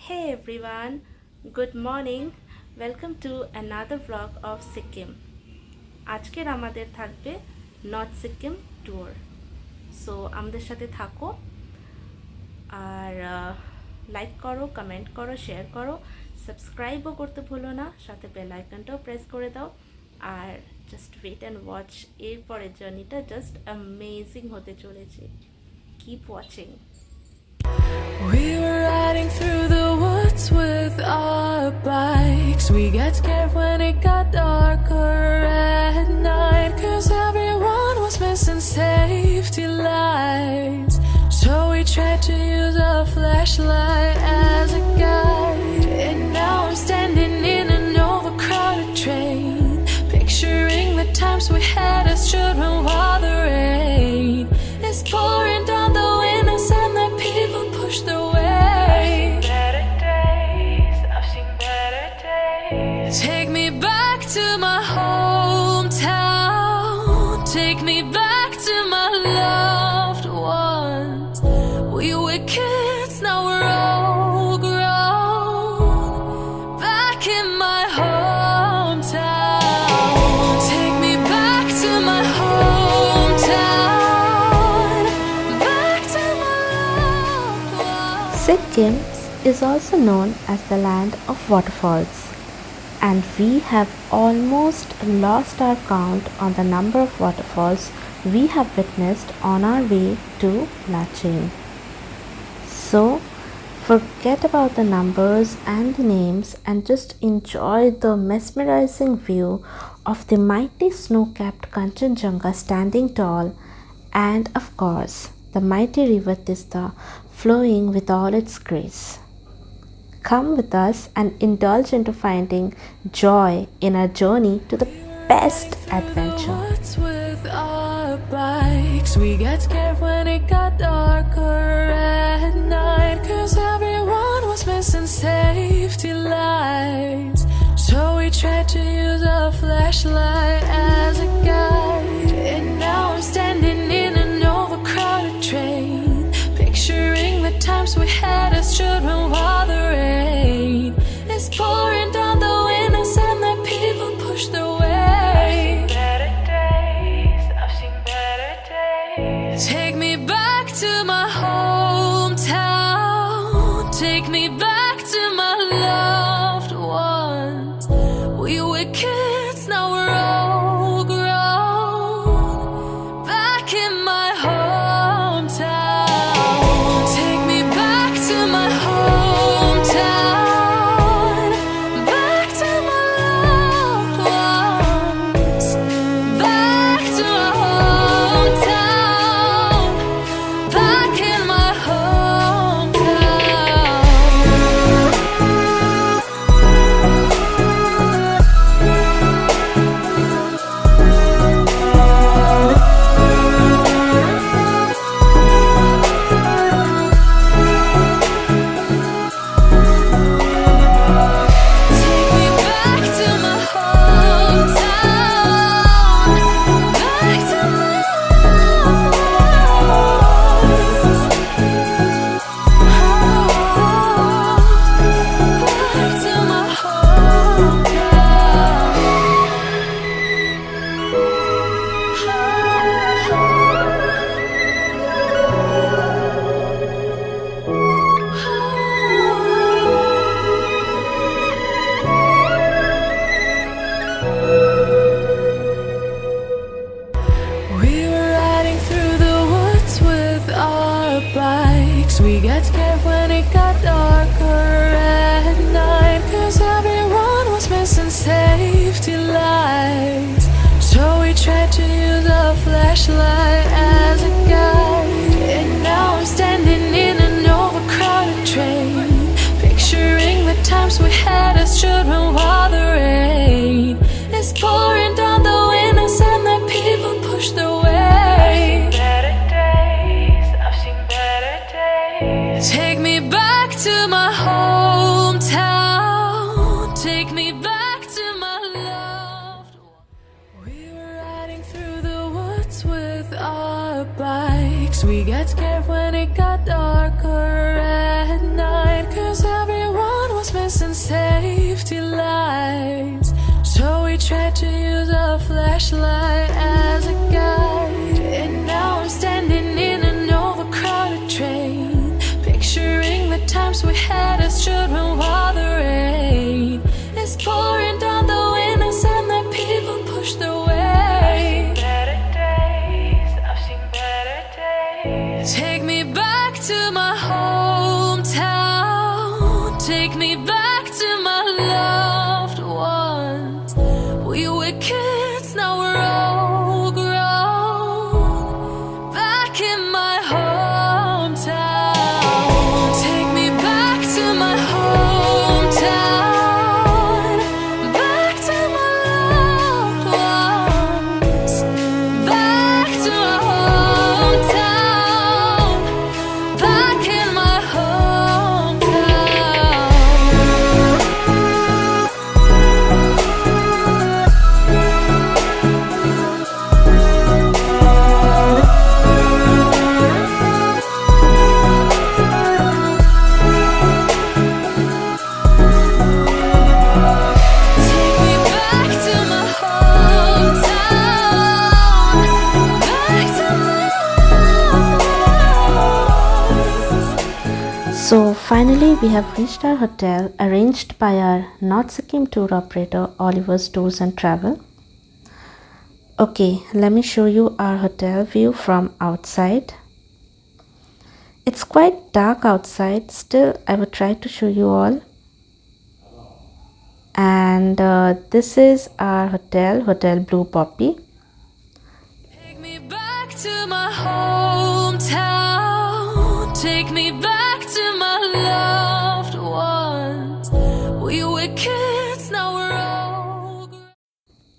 Hey everyone, good morning. Welcome to another vlog of Sikkim. আজকের আমাদের থাকবে north Sikkim tour. So আমাদের সাথে থাকো আর লাইক করো, কমেন্ট করো, শেয়ার করো, সাবস্ক্রাইবও করতে ভুলো না, সাথে বেল আইকনটাও প্রেস করে দাও। আর জাস্ট ওয়েট অ্যান্ড ওয়াচ, এরপরের জার্নিটা জাস্ট অ্যামেজিং হতে চলেছে। Keep watching. We were riding through the woods with our bikes. We got scared when it got darker at night, 'cause everyone was missing safety lights. So we tried to use a flashlight as a guide. And now I'm standing in an overcrowded train, picturing the times we had as children while the rain is pouring down the windows and the people push their way. I've seen better days. Take me back to my hometown. Take me back to my loved ones. We were kids, now we're all grown. Back in my hometown. Take me back to my hometown. Back to my loved ones. Sikkim is also known as the land of waterfalls, and we have almost lost our count on the number of waterfalls we have witnessed on our way to Lachin. So forget about the numbers and the names and just enjoy the mesmerizing view of the mighty snow-capped Kanchenjunga standing tall, and of course the mighty river Tista flowing with all its grace. Come with us and indulge into finding joy in our journey to the best adventure. Woods with our bikes. We got scared when it got darker at night, 'cause everyone was missing safety lights. So we tried to use a flashlight as a guide. And now I'm standing in an overcrowded train, picturing the times we had as children while the rain is pouring down the windows and the people push their way. I've seen better days. Take me back to my hometown. Take me back to my loved ones. We were kids, now we're all grown. Back in my hometown. Take me back to my hometown. Back to my loved ones. Back to my hometown. Back in my Take me back to my hometown. Back to my ones. Back to my We were riding through the woods with our bikes. We got scared when it got darker at night, 'cause everyone was missing safety lights. So we tried to use a flashlight as a guide. And now I'm standing in an overcrowded train, picturing the times we had as children while the rain is pouring down the windows and the people push their way. I've seen better days. Take me back to my hometown. Take me back to my loved one. We were riding through the woods with our bikes. We got scared when it got darker at night, 'cause everyone flashlight as a guide, and now I'm standing in an overcrowded train, picturing the times we had as children while the rain is pouring down the windows and the people push their way. I've seen better days. Take me back to my hometown. Take me back to my loved ones. We were kids, now we're all grown. Back in my hometown. Take me back to my hometown. Back to my loved ones. Back to my hometown. Back in my Take me back to my hometown. Back to my loved ones. So finally we have reached our hotel arranged by our North Sikkim tour operator Oliver's Tours and Travel. Okay, let me show you our hotel view from outside. It's quite dark outside, still I will try to show you all. And this is our hotel, Hotel Blue Poppy. Take me back to my hometown. Take me back to my loved ones. We were kids, now we're all grown.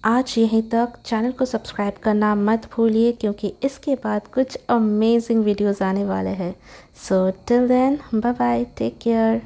आज यहीं तक। Channel को subscribe करना मत भूलिए क्योंकि इसके बाद कुछ अमेजिंग वीडियोस आने वाले हैं। So till then, bye bye, take care.